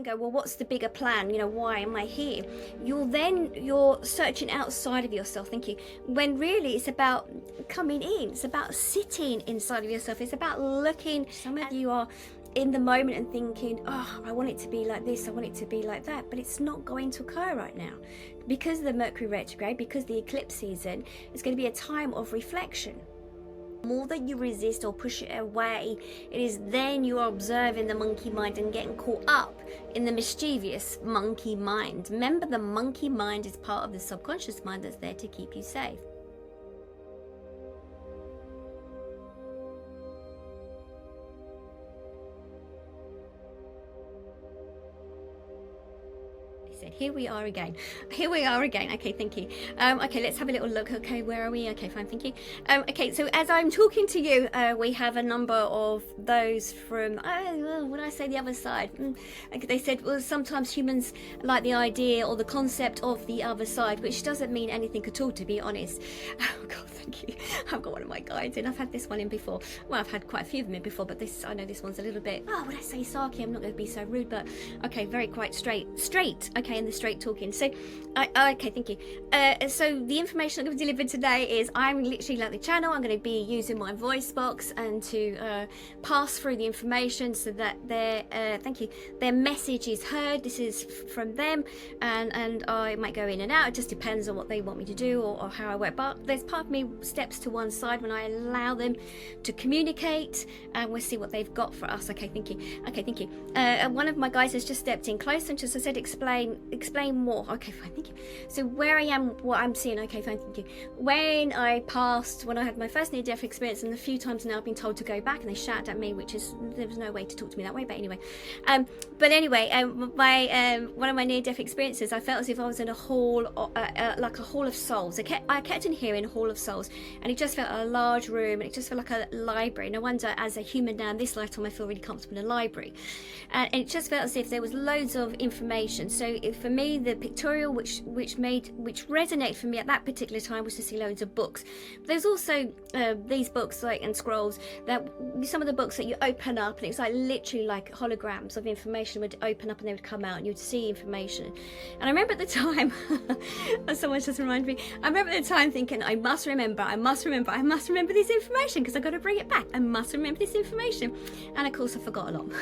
and go, well, what's the bigger plan? Why am I here? You're searching outside of yourself, thinking, when really it's about coming in. It's about sitting inside of yourself. It's about looking. Some of you are in the moment and thinking, oh, I want it to be like this, I want it to be like that, but it's not going to occur right now because of the Mercury retrograde, because the eclipse season. It's going to be a time of reflection. The more that you resist or push it away, it is then you are observing the monkey mind and getting caught up in the mischievous monkey mind. Remember, the monkey mind is part of the subconscious mind that's there to keep you safe. Here we are again. Okay, thank you. Okay, let's have a little look. Okay, where are we? Okay, fine, thank you. Okay, so as I'm talking to you, we have a number of those from, what did I say, the other side? They said, well, sometimes humans like the idea or the concept of the other side, which doesn't mean anything at all, to be honest. Oh God, thank you. I've got one of my guides in. I've had this one in before. Well, I've had quite a few of them in before, but this, I know this one's a little bit, would I say sarky? I'm not going to be so rude, but okay, very quite straight. Okay, and the straight talking. So, okay, thank you. So the information I'm going to deliver today is, I'm literally like the channel. I'm going to be using my voice box and to pass through the information so that their message is heard. This is from them, and I might go in and out. It just depends on what they want me to do or how I work. But there's part of me steps to one side when I allow them to communicate, and we'll see what they've got for us. Okay, thank you. Okay, thank you. One of my guys has just stepped in close and just said, explain more. Okay, fine, thank you. So where I am, what I'm seeing, okay, fine, thank you. When I had my first near-death experience, and a few times now I've been told to go back, and they shouted at me, there was no way to talk to me that way, but anyway. One of my near-death experiences, I felt as if I was in a hall, like a hall of souls. I kept on hearing hall of souls, and it just felt a large room, and it just felt like a library. No wonder, as a human now in this lifetime, I feel really comfortable in a library. And it just felt as if there was loads of information. So for me, the pictorial which resonated for me at that particular time was to see loads of books. But there's also these books and scrolls, that some of the books that you open up, and it's like literally like holograms of information would open up and they would come out and you'd see information. And I remember at the time, someone just reminded me, I remember at the time thinking, I must remember this information because I've got to bring it back. I must remember this information. And of course I forgot a lot.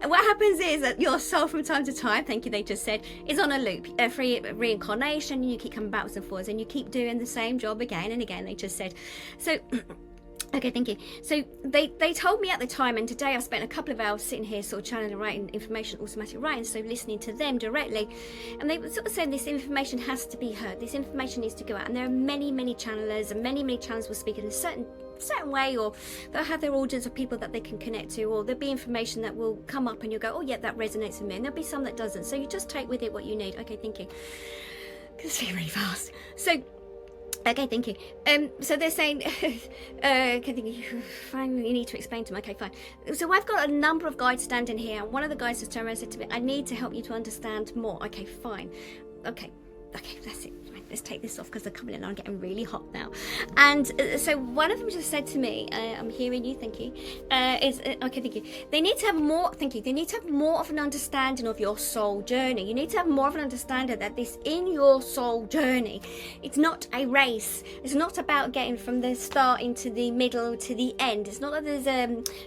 What happens is that your soul from time to time, thank you, they just said, is on a loop, every reincarnation. You keep coming backwards and forwards and you keep doing the same job again and again, they just said. So okay, thank you. So they told me at the time, and today I spent a couple of hours sitting here sort of channeling and writing information, automatic writing, so listening to them directly, and they were sort of saying this information has to be heard, this information needs to go out, and there are many channelers, and many channels will speak in a certain way, or they'll have their audience of people that they can connect to, or there'll be information that will come up and you'll go, oh yeah, that resonates with me, and there'll be some that doesn't, so you just take with it what you need. Okay, thank you. It's really fast. So okay, thank you. So they're saying, okay, thank you. Fine, you need to explain to me. Okay, fine. So I've got a number of guides standing here, and one of the guys just turned around and said to me, I need to help you to understand more. Okay, fine. Okay, that's it. Right, let's take this off because they're coming in and I'm getting really hot now. And so one of them just said to me, I'm hearing you, thank you, okay, thank you. They need to have more, thank you, they need to have more of an understanding of your soul journey. You need to have more of an understanding that this, in your soul journey, it's not a race. It's not about getting from the start into the middle to the end. It's not that there's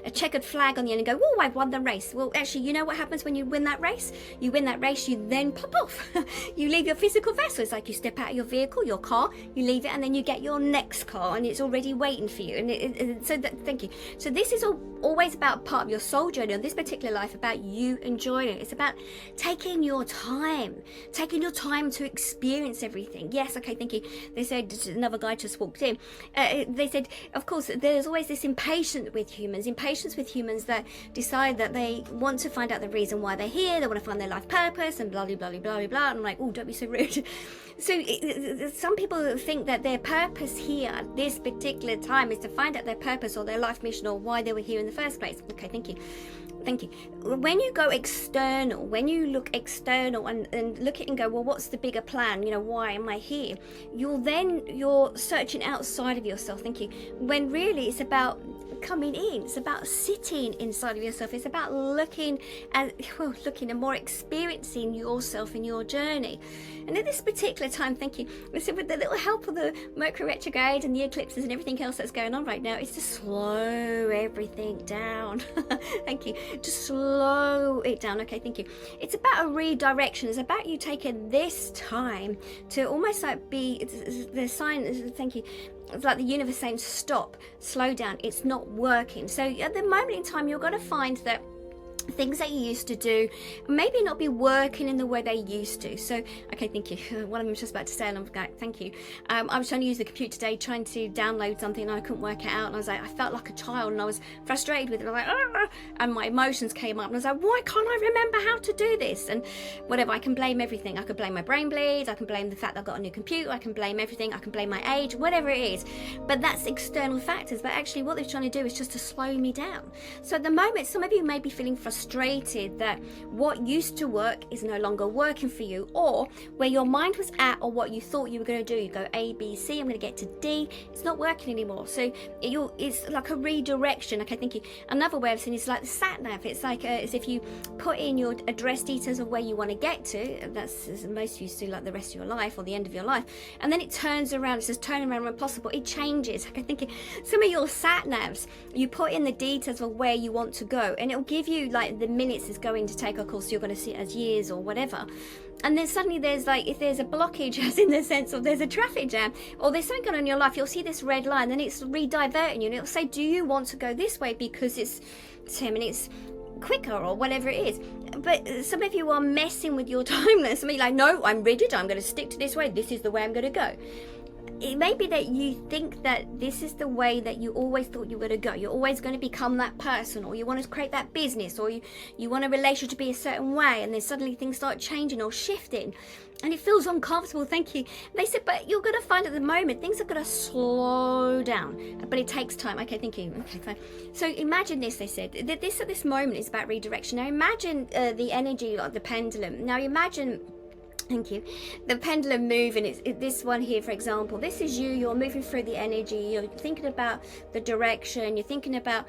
a checkered flag on the end and go, oh, I've won the race. Well, actually, you know what happens when you win that race? You win that race, you then pop off. You leave your physical vessel. It's like you step out of your vehicle, your car, you leave it, and then you get your next car, and it's already waiting for you. And thank you. So this is always about part of your soul journey on this particular life, about you enjoying it. It's about taking your time to experience everything. Yes, okay, thank you. They said, another guy just walked in. They said, of course, there's always this impatience with humans that decide that they want to find out the reason why they're here. They want to find their life purpose and blah, blah, blah, blah, blah, blah. And I'm like, oh, don't be so rude. So some people think that their purpose here at this particular time is to find out their purpose or their life mission or why they were here in the first place. Okay, thank you. Thank you. When you go external, when you look external and look at it and go, well, what's the bigger plan? Why am I here? You're searching outside of yourself. Thank you. When really it's about coming in. It's about sitting inside of yourself. It's about looking and more experiencing yourself in your journey. And at this particular time, thank you. Listen, with the little help of the Mercury retrograde and the eclipses and everything else that's going on right now, it's to slow everything down. Thank you. Just slow it down. Okay, thank you. It's about a redirection. It's about you taking this time to almost like be the sign. Thank you. It's like the universe saying, stop, slow down, it's not working. So at the moment in time, you're going to find that things that you used to do maybe not be working in the way they used to. So, okay, thank you. One of them was just about to say, and I'm like, thank you. I was trying to use the computer today, trying to download something, and I couldn't work it out. And I was like, I felt like a child, and I was frustrated with it. I was like, ah! And my emotions came up, and I was like, why can't I remember how to do this? And whatever, I can blame everything. I could blame my brain bleeds. I can blame the fact that I've got a new computer. I can blame everything. I can blame my age, whatever it is. But that's external factors. But actually, what they're trying to do is just to slow me down. So at the moment, some of you may be feeling frustrated that what used to work is no longer working for you, or where your mind was at, or what you thought you were going to do. You go A, B, C, I'm going to get to D. It's not working anymore. So it's like a redirection. Okay, thank you. Another way of saying it's like the sat nav. It's like as if you put in your address details of where you want to get to, and that's as most of you do, like the rest of your life or the end of your life, and then it turns around. It says turn around when possible. It changes. Okay, thank you. Some of your sat navs, you put in the details of where you want to go, and it'll give you like the minutes it's going to take. Of course, you're going to see it as years or whatever. And then suddenly there's like, if there's a blockage, as in the sense of there's a traffic jam, or there's something going on in your life, you'll see this red line, then it's rediverting you, and it'll say, do you want to go this way because it's 10 minutes quicker or whatever it is. But some of you are messing with your timeline. Some of you are like, no, I'm rigid, I'm going to stick to this way, this is the way I'm going to go. It may be that you think that this is the way that you always thought you were going to go. You're always going to become that person, or you want to create that business, or you want a relationship to be a certain way, and then suddenly things start changing or shifting, and it feels uncomfortable. Thank you. They said, but you're going to find at the moment things are going to slow down, but it takes time. Okay, thank you. Okay, fine. So imagine this. They said that this at this moment is about redirection. Now imagine the energy, like the pendulum. Now imagine. Thank you. The pendulum moving, it's this one here, for example. This is you. You're moving through the energy. You're thinking about the direction. You're thinking about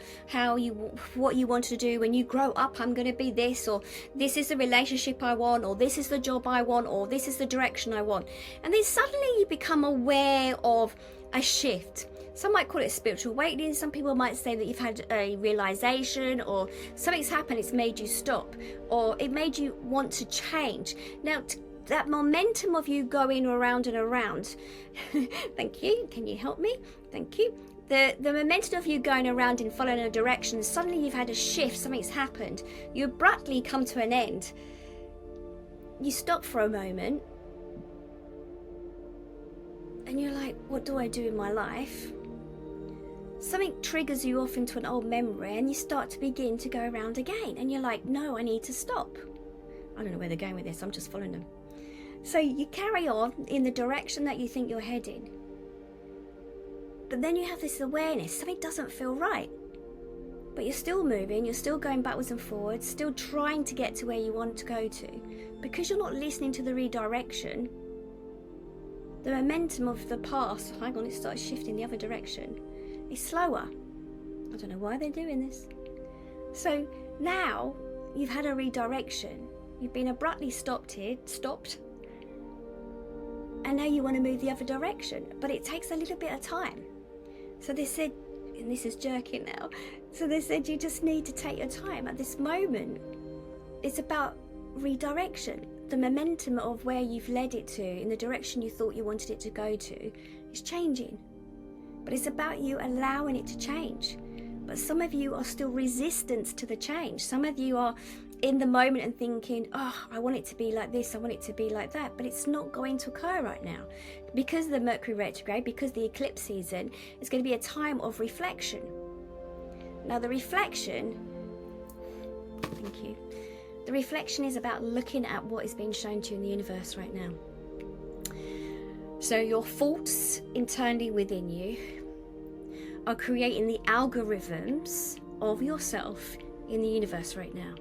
what you want to do when you grow up. I'm going to be this, or this is the relationship I want, or this is the job I want, or this is the direction I want. And then suddenly you become aware of a shift. Some might call it spiritual awakening. Some people might say that you've had a realization, or something's happened. It's made you stop, or it made you want to change. Now, that momentum of you going around and around. Thank you. Can you help me? Thank you. The momentum of you going around and following a direction, suddenly you've had a shift, something's happened. You abruptly come to an end. You stop for a moment. And you're like, what do I do in my life? Something triggers you off into an old memory, and you start to begin to go around again. And you're like, no, I need to stop. I don't know where they're going with this. I'm just following them. So you carry on in the direction that you think you're heading. But then you have this awareness, something doesn't feel right. But you're still moving, you're still going backwards and forwards, still trying to get to where you want to go to. Because you're not listening to the redirection, the momentum of the past, hang on, it starts shifting the other direction, is slower. I don't know why they're doing this. So now you've had a redirection. You've been abruptly stopped, and now you want to move the other direction, but it takes a little bit of time. So they said, and this is jerking now, so they said you just need to take your time. At this moment, it's about redirection. The momentum of where you've led it to, in the direction you thought you wanted it to go to, is changing. But it's about you allowing it to change. But some of you are still resistant to the change. Some of you are in the moment and thinking, oh, I want it to be like this, I want it to be like that, but it's not going to occur right now. Because of the Mercury retrograde, because the eclipse season, it's going to be a time of reflection. Now the reflection, thank you, the reflection is about looking at what is being shown to you in the universe right now. So your thoughts internally within you are creating the algorithms of yourself in the universe right now.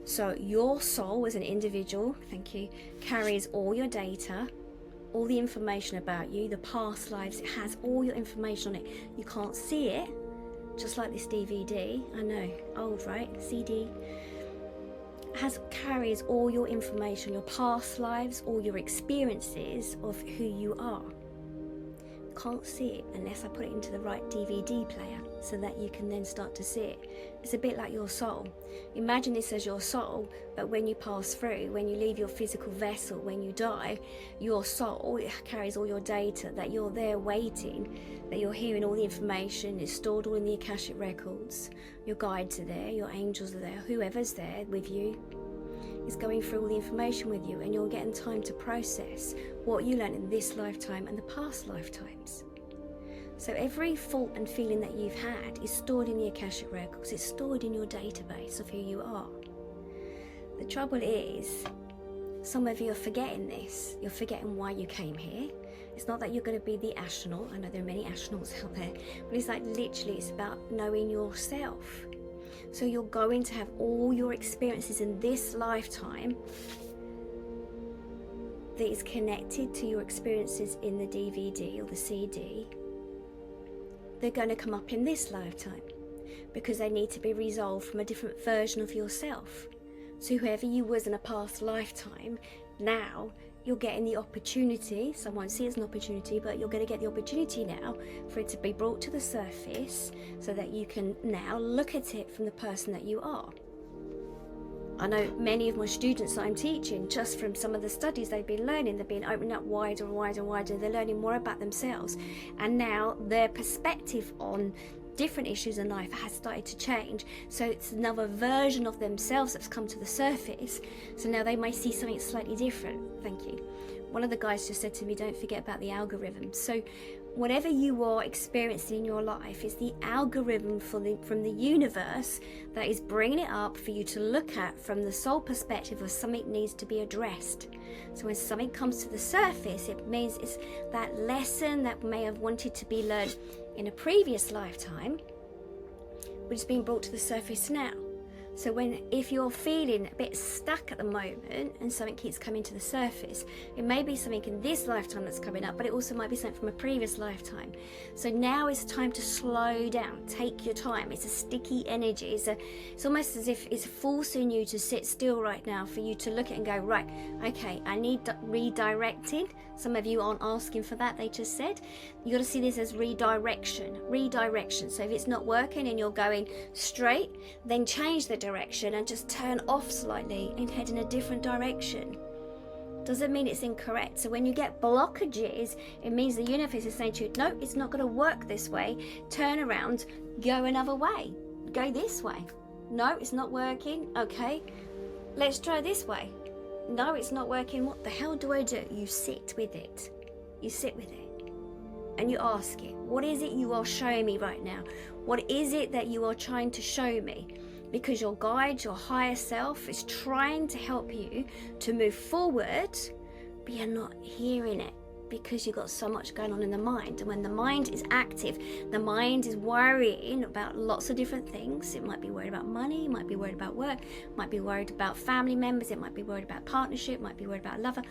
So your soul as an individual, thank you, carries all your data, all the information about you, the past lives. It has all your information on it. You can't see it, just like this DVD, I know, old, right? CD carries all your information, your past lives, all your experiences of who you are. Can't see it unless I put it into the right DVD player so that you can then start to see it. It's a bit like your soul. Imagine this as your soul, but when you pass through, when you leave your physical vessel, when you die, your soul carries all your data, that you're there waiting, that you're hearing all the information, it's stored all in the Akashic records. Your guides are there, your angels are there, whoever's there with you is going through all the information with you, and you're getting time to process what you learned in this lifetime and the past lifetimes. So every thought and feeling that you've had is stored in the Akashic records. It's stored in your database of who you are. The trouble is, some of you are forgetting this. You're forgetting why you came here. It's not that you're going to be the astronaut. I know there are many astronauts out there, but it's like literally it's about knowing yourself. So you're going to have all your experiences in this lifetime that is connected to your experiences in the DVD or the CD. They're going to come up in this lifetime because they need to be resolved from a different version of yourself. So whoever you was in a past lifetime, now you're getting the opportunity, some won't see it as an opportunity, but you're going to get the opportunity now for it to be brought to the surface so that you can now look at it from the person that you are. I know many of my students that I'm teaching, just from some of the studies they've been learning, they've been opening up wider and wider and wider, they're learning more about themselves, and now their perspective on different issues in life has started to change. So it's another version of themselves that's come to the surface. So now they may see something slightly different. Thank you. One of the guys just said to me, don't forget about the algorithm. So whatever you are experiencing in your life is the algorithm from the universe that is bringing it up for you to look at from the soul perspective of something needs to be addressed. So when something comes to the surface, it means it's that lesson that may have wanted to be learned in a previous lifetime, which is being brought to the surface now. So if you're feeling a bit stuck at the moment and something keeps coming to the surface, it may be something in this lifetime that's coming up, but it also might be something from a previous lifetime. So now is time to slow down, take your time. It's a sticky energy. It's almost as if it's forcing you to sit still right now for you to look at it and go, right, okay, I need redirecting. Some of you aren't asking for that, they just said. You got to see this as redirection. So if it's not working and you're going straight, then change the direction and just turn off slightly and head in a different direction. Doesn't mean it's incorrect. So when you get blockages, it means the universe is saying to you, no, it's not going to work this way. Turn around, go another way, go this way. No, it's not working. Okay, let's try this way. No, it's not working. What the hell do I do? You sit with it. You sit with it. And you ask it, what is it you are showing me right now? What is it that you are trying to show me? Because your guide, your higher self, is trying to help you to move forward, but you're not hearing it because you've got so much going on in the mind. And when the mind is active, the mind is worrying about lots of different things. It might be worried about money, it might be worried about work, it might be worried about family members, it might be worried about partnership, it might be worried about a lover.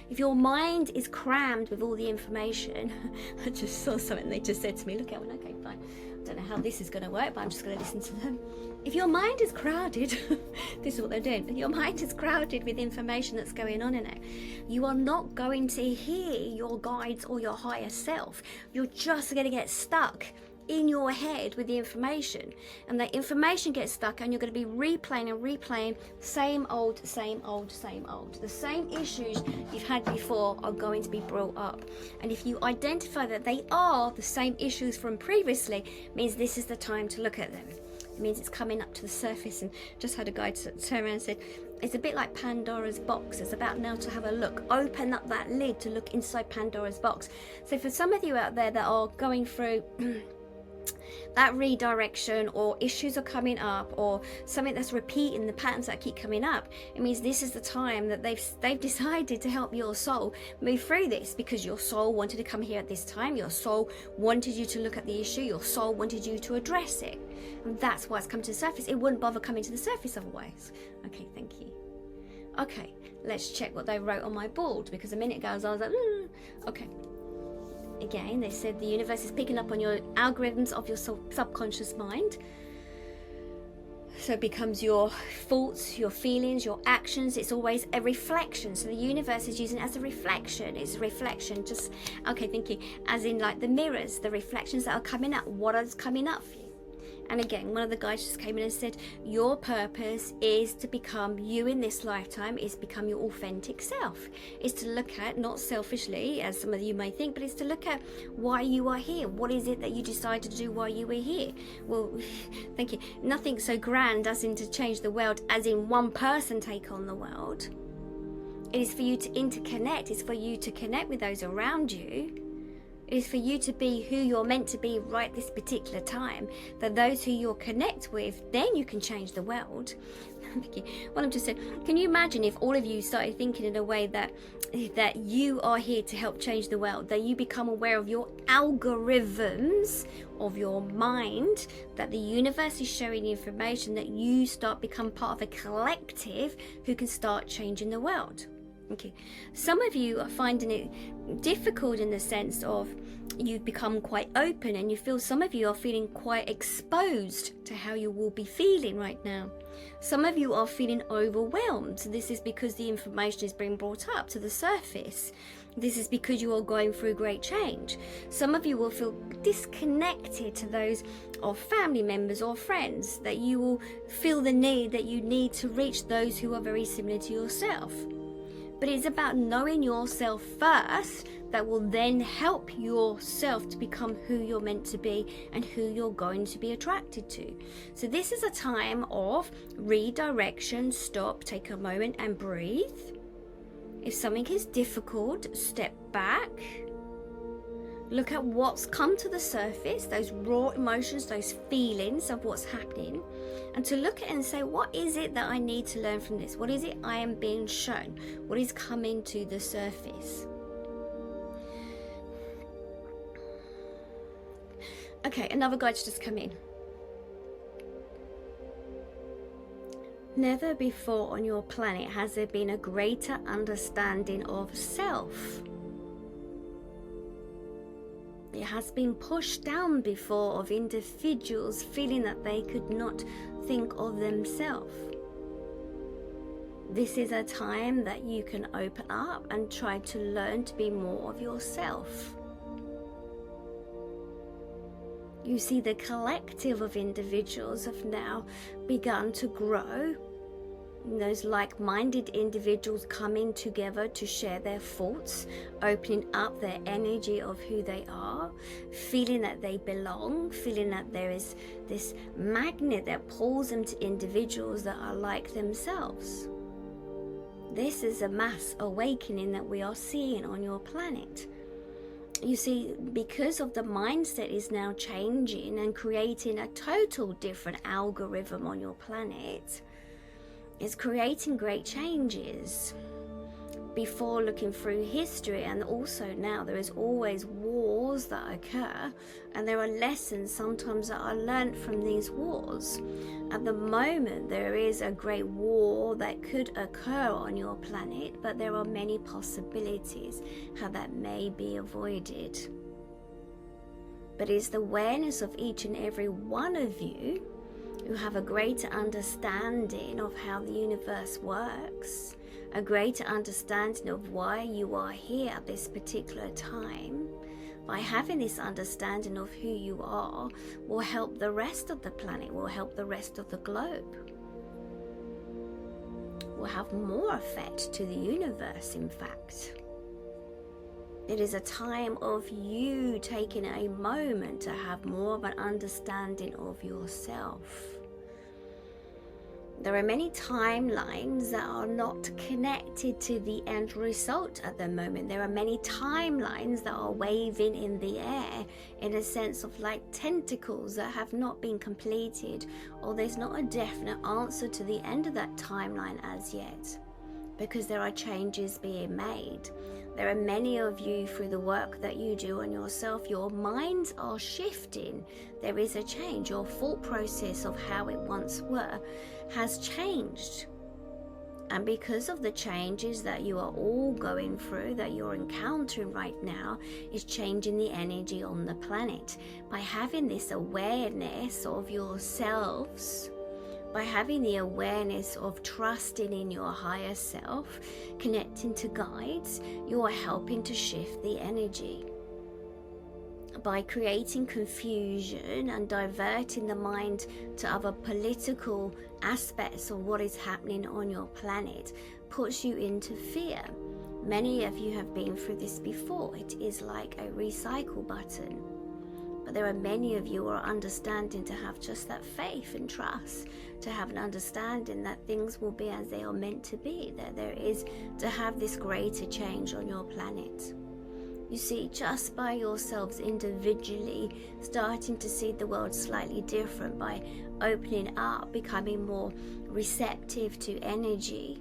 If your mind is crammed with all the information, I just saw something they just said to me, look at one, okay, fine. I don't know how this is going to work, but I'm just going to listen to them. If your mind is crowded, this is what they're doing, your mind is crowded with information that's going on in it, you are not going to hear your guides or your higher self. You're just going to get stuck in your head with the information, and that information gets stuck, and you're going to be replaying same old. The same issues you've had before are going to be brought up, and if you identify that they are the same issues from previously, it means this is the time to look at them. It means it's coming up to the surface. And just had a guy turn around and said, it's a bit like Pandora's box. It's about now to have a look. Open up that lid to look inside Pandora's box. So for some of you out there that are going through that redirection, or issues are coming up, or something that's repeating the patterns that keep coming up, it means this is the time that they've decided to help your soul move through this, because your soul wanted to come here at this time. Your soul wanted you to look at the issue. Your soul wanted you to address it, and that's why it's come to the surface. It wouldn't bother coming to the surface otherwise. Okay, thank you. Okay, let's check what they wrote on my board, because a minute ago I was like, okay. Again, they said the universe is picking up on your algorithms of your subconscious mind. So it becomes your thoughts, your feelings, your actions. It's always a reflection. So the universe is using it as a reflection. It's a reflection. Just, okay, thinking as in like the mirrors, the reflections that are coming up. What is coming up for you? And again, one of the guys just came in and said, your purpose is to become you in this lifetime, is become your authentic self. Is to look at, not selfishly, as some of you may think, but it's to look at why you are here. What is it that you decided to do while you were here? Well, thank you. Nothing so grand as in to change the world, as in one person take on the world. It is for you to interconnect. It's for you to connect with those around you. It is for you to be who you're meant to be right this particular time. That those who you'll connect with, then you can change the world. What I'm just saying, can you imagine if all of you started thinking in a way that you are here to help change the world, that you become aware of your algorithms of your mind, that the universe is showing you information, that you start become part of a collective who can start changing the world. Okay, some of you are finding it difficult in the sense of you've become quite open, and you feel some of you are feeling quite exposed to how you will be feeling right now. Some of you are feeling overwhelmed. This is because the information is being brought up to the surface. This is because you are going through great change. Some of you will feel disconnected to those of family members or friends, that you will feel the need that you need to reach those who are very similar to yourself. But it's about knowing yourself first that will then help yourself to become who you're meant to be and who you're going to be attracted to. So this is a time of redirection. Stop, take a moment and breathe. If something is difficult, step back. Look at what's come to the surface, those raw emotions, those feelings of what's happening, and to look at it and say, what is it that I need to learn from this? What is it I am being shown? What is coming to the surface? Okay, another guide's just come in. Never before on your planet has there been a greater understanding of self. It has been pushed down before of individuals feeling that they could not think of themselves. This is a time that you can open up and try to learn to be more of yourself. You see, the collective of individuals have now begun to grow. Those like-minded individuals coming together to share their thoughts, opening up their energy of who they are, feeling that they belong, feeling that there is this magnet that pulls them to individuals that are like themselves. This is a mass awakening that we are seeing on your planet. You see, because of the mindset is now changing and creating a total different algorithm on your planet, it's creating great changes. Before, looking through history, and also now, there is always wars that occur, and there are lessons sometimes that are learnt from these wars. At the moment, there is a great war that could occur on your planet, but there are many possibilities how that may be avoided. But it's the awareness of each and every one of you who have a greater understanding of how the universe works, a greater understanding of why you are here at this particular time. By having this understanding of who you are, will help the rest of the planet, will help the rest of the globe, will have more effect to the universe, in fact. It is a time of you taking a moment to have more of an understanding of yourself. There are many timelines that are not connected to the end result at the moment. There are many timelines that are waving in the air in a sense of like tentacles that have not been completed, or there's not a definite answer to the end of that timeline as yet, because there are changes being made. There are many of you, through the work that you do on yourself, your minds are shifting. There is a change. Your thought process of how it once were has changed. And because of the changes that you are all going through, that you're encountering right now, is changing the energy on the planet. By having this awareness of yourselves, by having the awareness of trusting in your higher self, connecting to guides, you are helping to shift the energy. By creating confusion and diverting the mind to other political aspects of what is happening on your planet, puts you into fear. Many of you have been through this before. It is like a recycle button. But there are many of you who are understanding to have just that faith and trust, to have an understanding that things will be as they are meant to be, that there is to have this greater change on your planet. You see, just by yourselves individually starting to see the world slightly different, by opening up, becoming more receptive to energy,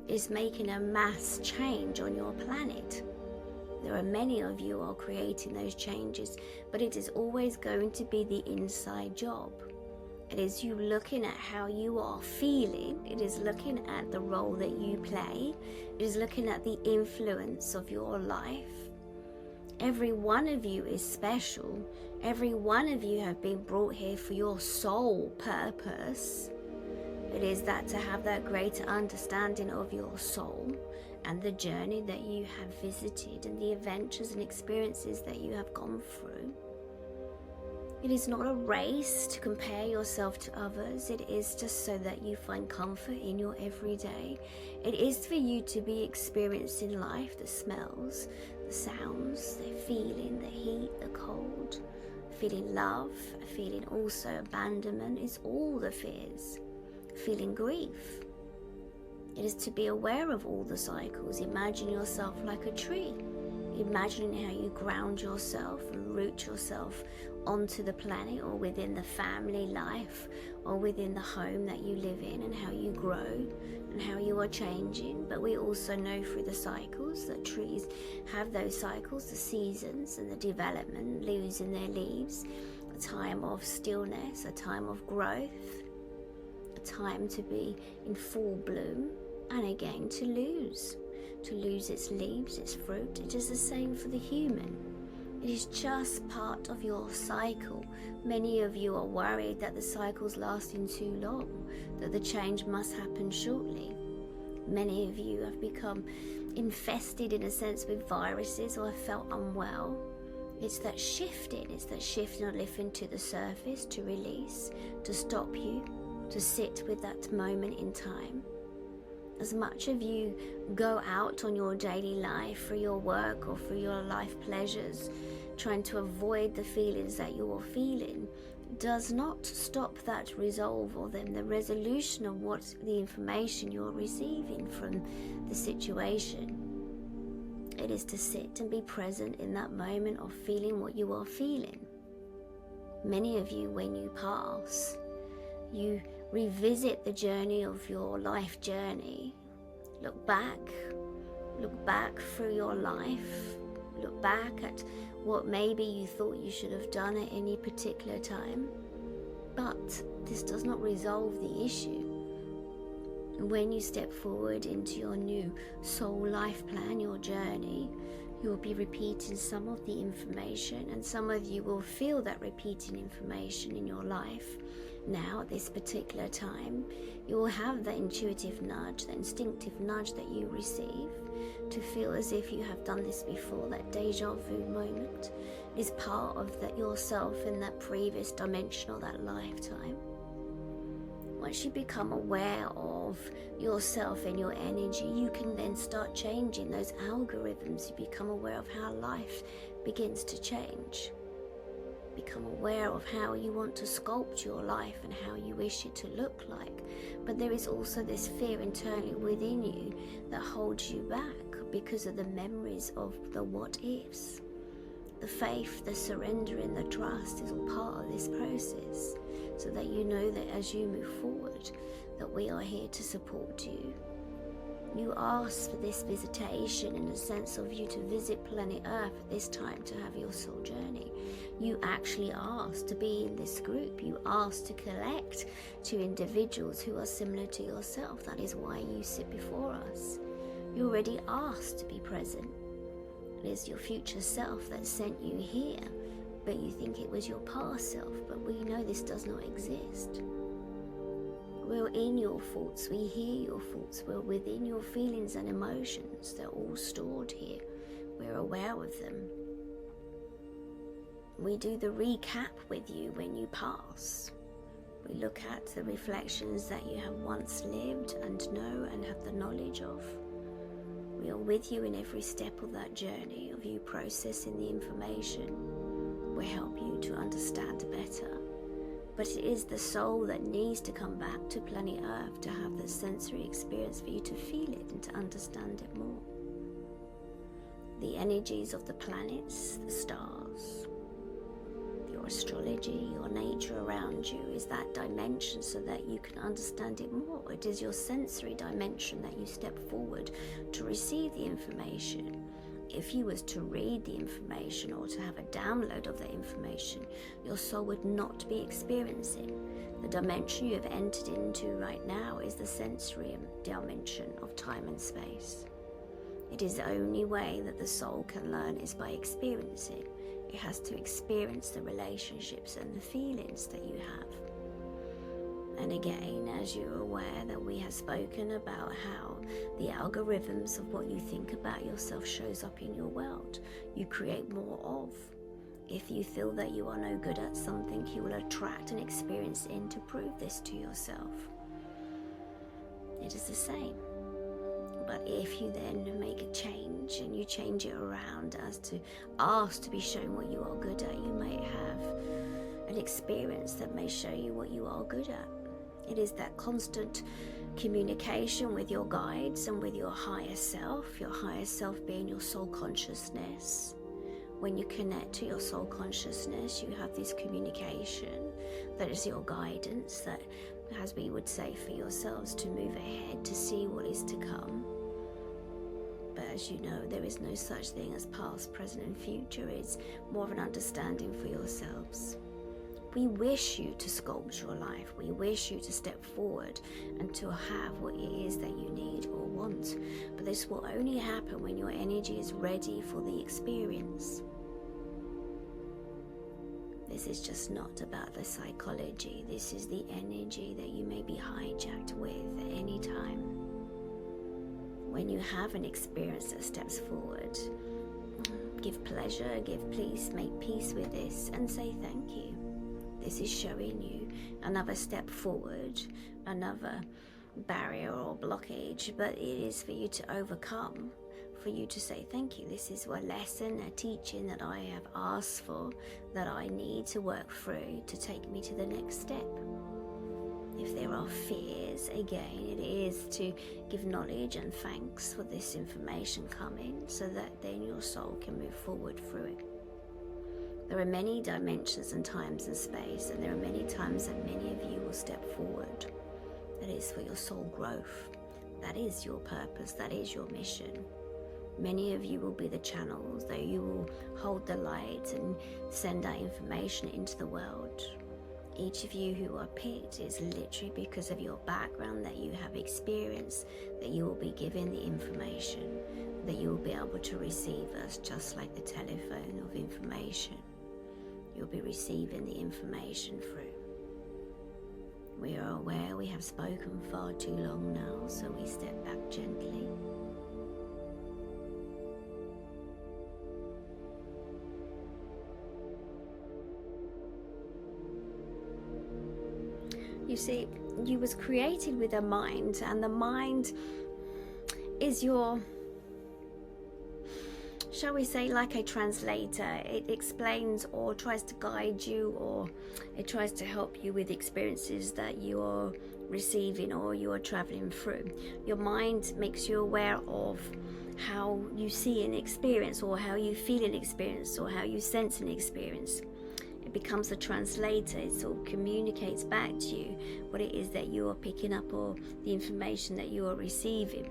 is making a mass change on your planet. There are many of you who are creating those changes, but it is always going to be the inside job. It is you looking at how you are feeling. It is looking at the role that you play. It is looking at the influence of your life. Every one of you is special. Every one of you have been brought here for your soul purpose. It is that to have that greater understanding of your soul and the journey that you have visited and the adventures and experiences that you have gone through. It is not a race to compare yourself to others. It is just so that you find comfort in your everyday. It is for you to be experiencing life, the smells, the sounds, the feeling, the heat, the cold, feeling love, feeling also abandonment. Is all the fears, feeling grief. It is to be aware of all the cycles. Imagine yourself like a tree. Imagining how you ground yourself and root yourself onto the planet, or within the family life, or within the home that you live in, and how you grow and how you are changing. But we also know through the cycles that trees have those cycles, the seasons and the development, losing their leaves, a time of stillness, a time of growth, a time to be in full bloom, and again to lose its leaves, its fruit. It is the same for the human. It is just part of your cycle. Many of you are worried that the cycle's lasting too long, that the change must happen shortly. Many of you have become infested in a sense with viruses or have felt unwell. It's that shifting of lifting to the surface, to release, to stop you, to sit with that moment in time. As much of you go out on your daily life for your work or for your life pleasures, trying to avoid the feelings that you are feeling, does not stop that resolve or then the resolution of what the information you're receiving from the situation. It is to sit and be present in that moment of feeling what you are feeling. Many of you, when you pass, you revisit the journey of your life journey. Look back through your life. Look back at what maybe you thought you should have done at any particular time. But this does not resolve the issue. When you step forward into your new soul life plan, your journey, you will be repeating some of the information, and some of you will feel that repeating information in your life. Now, at this particular time, you will have that intuitive nudge, that instinctive nudge that you receive to feel as if you have done this before. That deja vu moment is part of that yourself in that previous dimension or that lifetime. Once you become aware of yourself and your energy, you can then start changing those algorithms. You become aware of how life begins to change. Become aware of how you want to sculpt your life and how you wish it to look like. But there is also this fear internally within you that holds you back because of the memories of the what ifs. The faith, the surrendering, the trust is all part of this process, so that you know that as you move forward, that we are here to support you. You asked for this visitation in the sense of you to visit planet Earth at this time to have your soul journey. You actually asked to be in this group. You asked to collect to individuals who are similar to yourself. That is why you sit before us. You already asked to be present. It is your future self that sent you here, but you think it was your past self, but we know this does not exist. We're in your thoughts, we hear your thoughts, we're within your feelings and emotions. They're all stored here. We're aware of them. We do the recap with you when you pass. We look at the reflections that you have once lived and know and have the knowledge of. We are with you in every step of that journey of you processing the information. We help you to understand better. But it is the soul that needs to come back to planet Earth to have the sensory experience for you to feel it and to understand it more. The energies of the planets, the stars, your astrology, your nature around you is that dimension so that you can understand it more. It is your sensory dimension that you step forward to receive the information. If you was to read the information or to have a download of the information, your soul would not be experiencing. The dimension you have entered into right now is the sensory dimension of time and space. It is the only way that the soul can learn is by experiencing. It has to experience the relationships and the feelings that you have. And again, as you're aware that we have spoken about how the algorithms of what you think about yourself shows up in your world, you create more of. If you feel that you are no good at something, you will attract an experience in to prove this to yourself. It is the same. But if you then make a change and you change it around as to ask to be shown what you are good at, you may have an experience that may show you what you are good at. It is that constant communication with your guides and with your higher self being your soul consciousness. When you connect to your soul consciousness, you have this communication that is your guidance, that, as we would say for yourselves, to move ahead, to see what is to come. But as you know, there is no such thing as past, present and future. It's more of an understanding for yourselves. We wish you to sculpt your life. We wish you to step forward and to have what it is that you need or want. But this will only happen when your energy is ready for the experience. This is just not about the psychology. This is the energy that you may be hijacked with at any time. When you have an experience that steps forward, give pleasure, give peace, make peace with this and say thank you. This is showing you another step forward, another barrier or blockage, but it is for you to overcome, for you to say thank you. This is a lesson, a teaching that I have asked for, that I need to work through to take me to the next step. If there are fears, again, it is to give knowledge and thanks for this information coming so that then your soul can move forward through it. There are many dimensions and times and space, and there are many times that many of you will step forward. That is for your soul growth. That is your purpose. That is your mission. Many of you will be the channels that you will hold the light and send that information into the world. Each of you who are picked is literally because of your background that you have experienced, that you will be given the information, that you will be able to receive us just like the telephone of information. You'll be receiving the information through. We are aware we have spoken far too long now, so we step back gently. You see, you was created with a mind, and the mind is your, shall we say, like a translator. It explains or tries to guide you, or it tries to help you with experiences that you're receiving or you're traveling through. Your mind makes you aware of how you see an experience, or how you feel an experience, or how you sense an experience. It becomes a translator. It sort of communicates back to you what it is that you are picking up, or the information that you are receiving.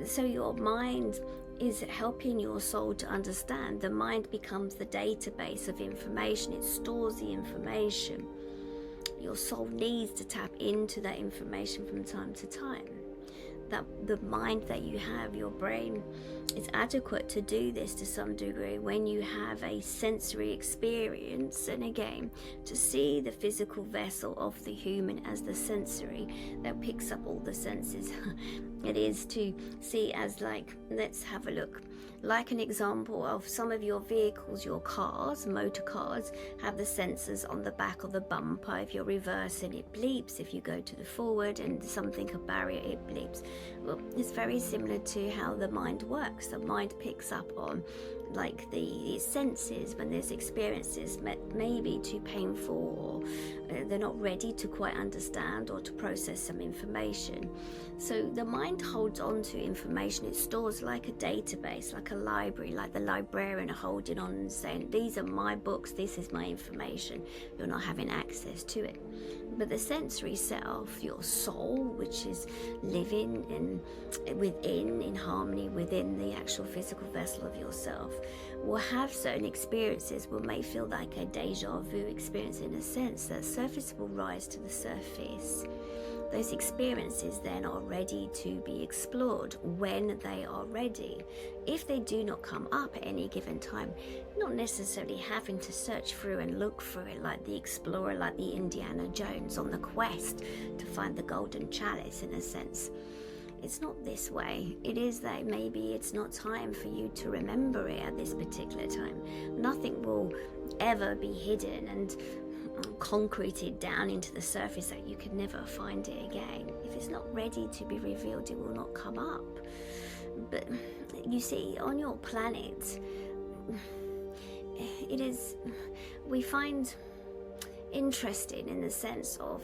So your mind is helping your soul to understand. The mind becomes the database of information. It stores the information. Your soul needs to tap into that information from time to time. That the mind that you have, your brain, is adequate to do this to some degree when you have a sensory experience. And again, to see the physical vessel of the human as the sensory that picks up all the senses. It is to see as like, let's have a look. Like an example of some of your vehicles, your cars, motor cars, have the sensors on the back of the bumper. If you're reversing, it bleeps. If you go to the forward and something, a barrier, it bleeps. Well, it's very similar to how the mind works. The mind picks up on like the senses when there's experiences maybe too painful, or they're not ready to quite understand or to process some information. So the mind holds on to information. It stores like a database, like a library, like the librarian holding on and saying, these are my books, this is my information. You're not having access to it. But the sensory self, your soul, which is living in harmony within the actual physical vessel of yourself, will have certain experiences, may feel like a deja vu experience in a sense. That surface will rise to the surface. Those experiences then are ready to be explored when they are ready. If they do not come up at any given time, not necessarily having to search through and look through it like the explorer, like the Indiana Jones on the quest to find the golden chalice in a sense. It's not this way. It is that maybe it's not time for you to remember it at this particular time. Nothing will ever be hidden and concreted down into the surface that you can never find it again. If it's not ready to be revealed, it will not come up. But you see, on your planet, we find interesting in the sense of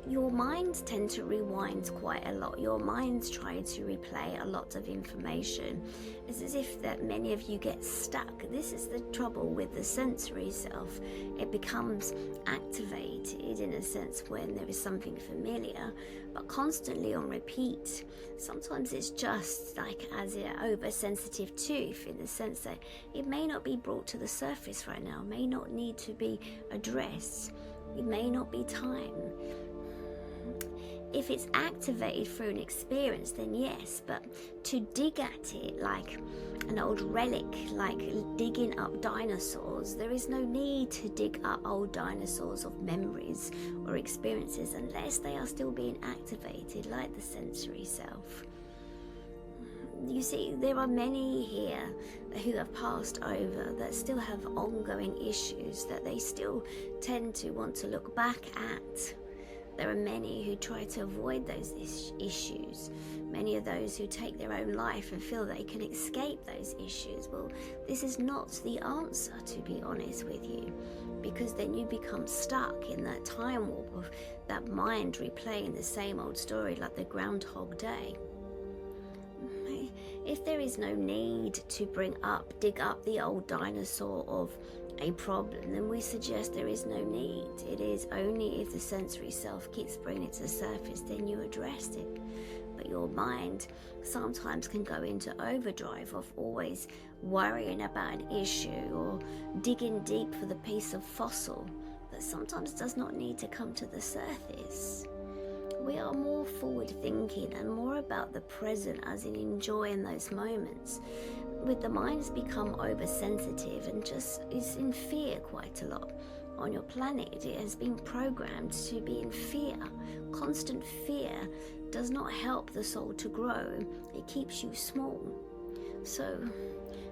your minds tend to rewind quite a lot. Your minds try to replay a lot of information. It's as if that many of you get stuck. This is the trouble with the sensory self. It becomes activated in a sense when there is something familiar, but constantly on repeat. Sometimes it's just like as an oversensitive tooth in the sense that it may not be brought to the surface right now, may not need to be addressed. It may not be time. If it's activated through an experience, then yes, but to dig at it like an old relic, like digging up dinosaurs, there is no need to dig up old dinosaurs of memories or experiences unless they are still being activated, like the sensory self. You see, there are many here who have passed over that still have ongoing issues that they still tend to want to look back at. There are many who try to avoid those issues. Many of those who take their own life and feel they can escape those issues. Well, this is not the answer, to be honest with you, because then you become stuck in that time warp of that mind replaying the same old story like the Groundhog Day. If there is no need to dig up the old dinosaur of a problem, then we suggest there is no need. It is only if the sensory self keeps bringing it to the surface, then you address it. But your mind sometimes can go into overdrive of always worrying about an issue or digging deep for the piece of fossil that sometimes does not need to come to the surface. We are more forward thinking and more about the present, as in enjoying those moments. With the mind's become oversensitive and just is in fear quite a lot. On your planet, it has been programmed to be in fear. Constant fear does not help the soul to grow. It keeps you small. So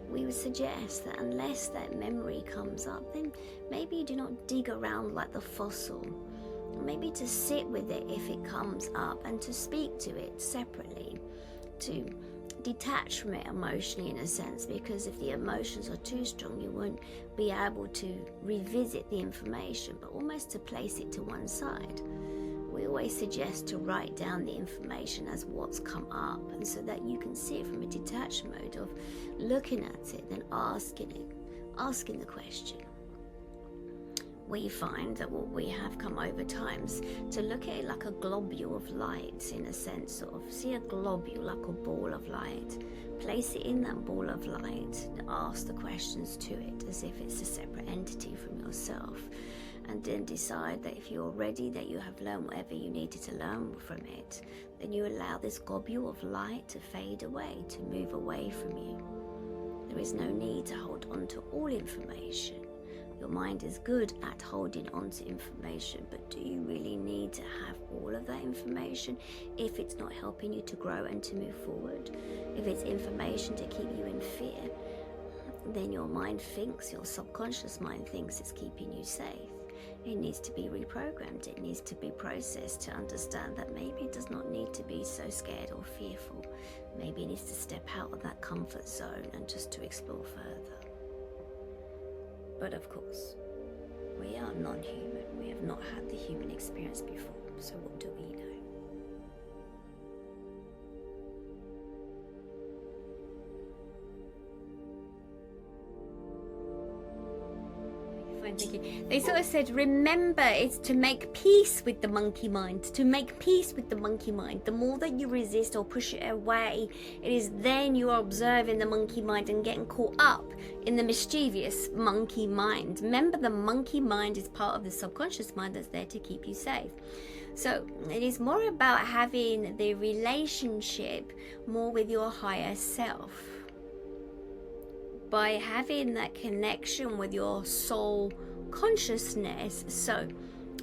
we would suggest that unless that memory comes up, then maybe you do not dig around like the fossil. Maybe to sit with it if it comes up and to speak to it separately, to detach from it emotionally in a sense, because if the emotions are too strong, you won't be able to revisit the information, but almost to place it to one side. We always suggest to write down the information as what's come up, and so that you can see it from a detached mode of looking at it and asking the question. we find that what we have come over times to look at it like a globule of light, in a sense of see a globule like a ball of light, place it in that ball of light, ask the questions to it as if it's a separate entity from yourself, and then decide that if you're ready, that you have learned whatever you needed to learn from it, then you allow this globule of light to fade away, to move away from you. There is no need to hold on to all information. Your mind is good at holding on to information, but do you really need to have all of that information if it's not helping you to grow and to move forward? If it's information to keep you in fear, then your mind thinks, your subconscious mind thinks it's keeping you safe. It needs to be reprogrammed. It needs to be processed to understand that maybe it does not need to be so scared or fearful. Maybe it needs to step out of that comfort zone and just to explore further. But of course, we are non-human. We have not had the human experience before, so what do we know? Thinking. They sort of said, remember, it's to make peace with the monkey mind, to make peace with the monkey mind. The more that you resist or push it away, it is then you are observing the monkey mind and getting caught up in the mischievous monkey mind. Remember, the monkey mind is part of the subconscious mind that's there to keep you safe. So it is more about having the relationship more with your higher self. By having that connection with your soul consciousness. So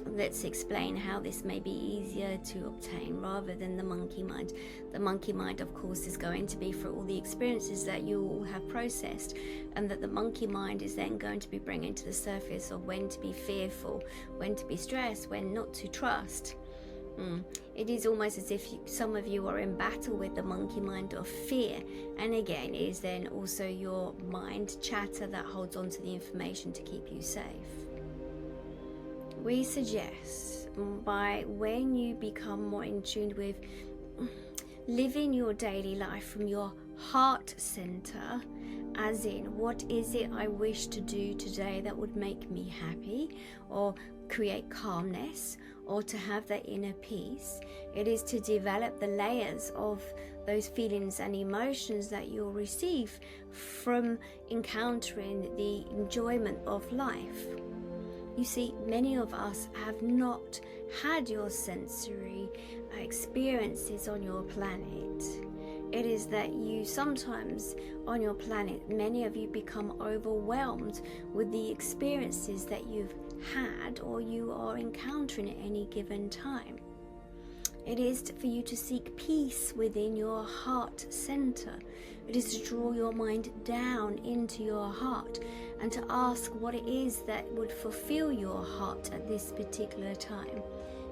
let's explain how this may be easier to obtain rather than the monkey mind. The monkey mind, of course, is going to be for all the experiences that you all have processed, and that the monkey mind is then going to be bringing to the surface of when to be fearful, when to be stressed, when not to trust. It is almost as if some of you are in battle with the monkey mind of fear, and again, it is then also your mind chatter that holds on to the information to keep you safe. We suggest by when you become more in tune with living your daily life from your heart center, as in, what is it I wish to do today that would make me happy or create calmness, or to have that inner peace. It is to develop the layers of those feelings and emotions that you'll receive from encountering the enjoyment of life. You see, many of us have not had your sensory experiences on your planet. It is that you sometimes on your planet, many of you become overwhelmed with the experiences that you've had or you are encountering at any given time. It is for you to seek peace within your heart center. It is to draw your mind down into your heart and to ask what it is that would fulfill your heart at this particular time.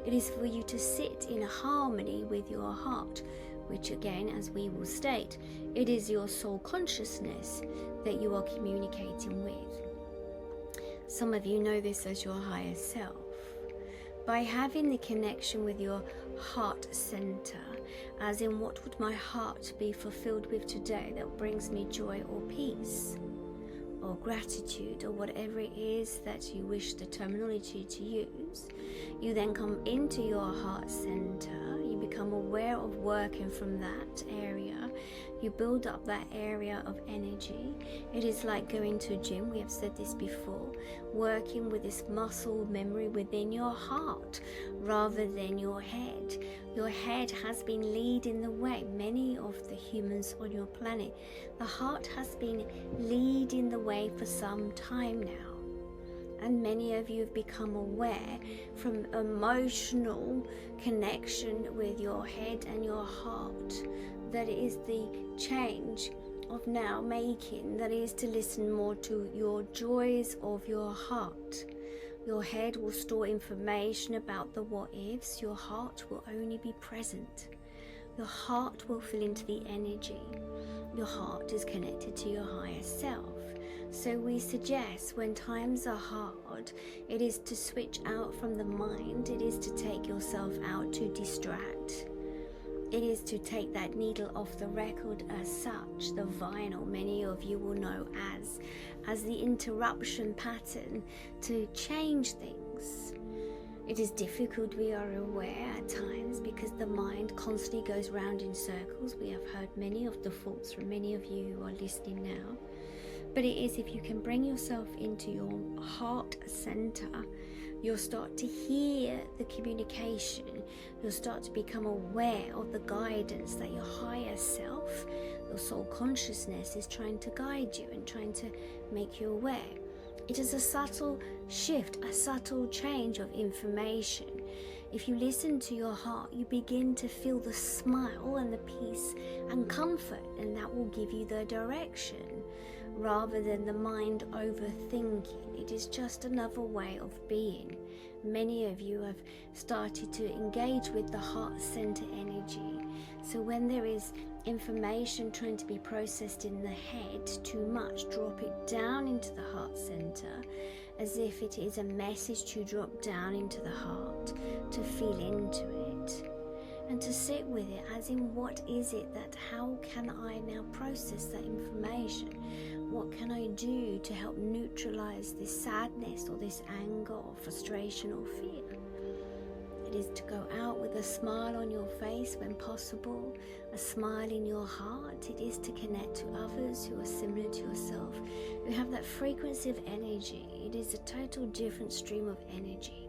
It is for you to sit in harmony with your heart, which again, as we will state, it is your soul consciousness that you are communicating with. Some of you know this as your higher self. By having the connection with your heart center, as in what would my heart be fulfilled with today that brings me joy or peace or gratitude or whatever it is that you wish the terminology to use, you then come into your heart center, you become aware of working from that area, you build up that area of energy. It is like going to a gym, we have said this before, working with this muscle memory within your heart rather than your head. Your head has been leading the way. Many of the humans on your planet, the heart has been leading the way for some time now. And many of you have become aware from emotional connection with your head and your heart that it is the change of now making, that is to listen more to your joys of your heart. Your head will store information about the what ifs. Your heart will only be present. Your heart will fill into the energy. Your heart is connected to your higher self. So we suggest when times are hard, it is to switch out from the mind. It is to take yourself out to distract. It is to take that needle off the record as such, the vinyl, many of you will know as the interruption pattern to change things. It is difficult, we are aware at times, because the mind constantly goes round in circles. We have heard many of the thoughts from many of you who are listening now. But it is, if you can bring yourself into your heart center, you'll start to hear the communication. You'll start to become aware of the guidance that your higher self, your soul consciousness, is trying to guide you and trying to make you aware. It is a subtle shift, a subtle change of information. If you listen to your heart, you begin to feel the smile and the peace and comfort, and that will give you the direction rather than the mind overthinking. It is just another way of being. Many of you have started to engage with the heart center energy. So when there is information trying to be processed in the head too much, drop it down into the heart center, as if it is a message to drop down into the heart, to feel into it and to sit with it, as in, what is it that, how can I now process that information? What can I do to help neutralize this sadness or this anger or frustration or fear? It is to go out with a smile on your face when possible, a smile in your heart. It is to connect to others who are similar to yourself, who have that frequency of energy. It is a total different stream of energy.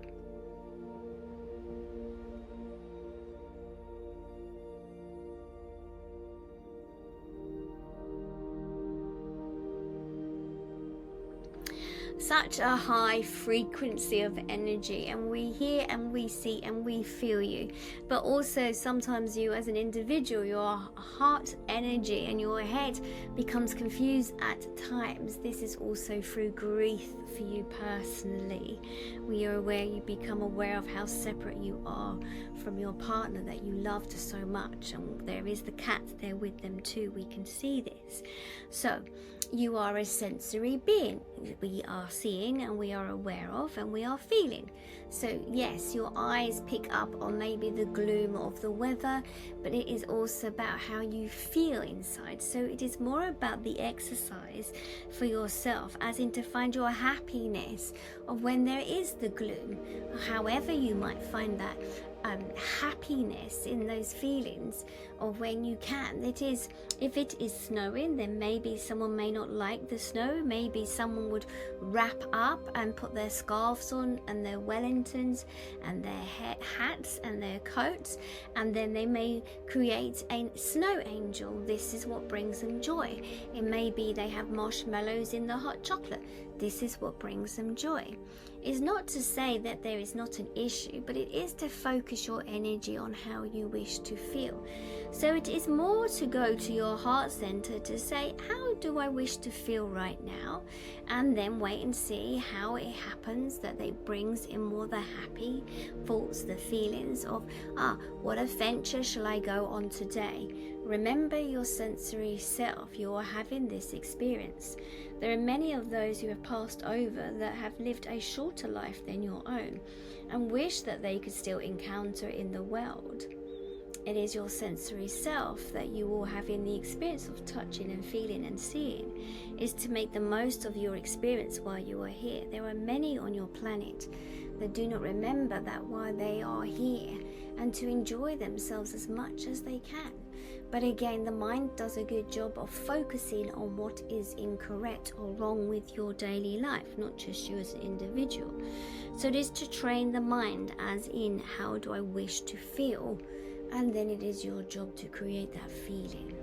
Such a high frequency of energy, and we hear and we see and we feel you. But also sometimes you as an individual, your heart energy and your head becomes confused at times. This is also through grief for you personally. We are aware, you become aware of how separate you are from your partner that you loved so much, and there is the cat there with them too. We can see this. So you are a sensory being. We are seeing and we are aware of and we are feeling. So yes, your eyes pick up on maybe the gloom of the weather, but it is also about how you feel inside. So it is more about the exercise for yourself, as in to find your happiness of when there is the gloom, however you might find that happiness in those feelings of when you can. It is, if it is snowing, then maybe someone may not like the snow. Maybe someone would wrap up and put their scarves on and their Wellingtons and their hats and their coats, and then they may create a snow angel. This is what brings them joy. It may be they have marshmallows in the hot chocolate. This is what brings them joy. It's not to say that there is not an issue, but it is to focus your energy on how you wish to feel. So it is more to go to your heart center to say, how do I wish to feel right now? And then wait and see how it happens, that it brings in more the happy thoughts, the feelings of, what adventure shall I go on today? Remember your sensory self. You are having this experience. There are many of those who have passed over that have lived a shorter life than your own and wish that they could still encounter in the world. It is your sensory self that you will have in the experience of touching and feeling and seeing, is to make the most of your experience while you are here. There are many on your planet that do not remember that while they are here, and to enjoy themselves as much as they can. But again, the mind does a good job of focusing on what is incorrect or wrong with your daily life, not just you as an individual. So it is to train the mind, as in, how do I wish to feel? And then it is your job to create that feeling.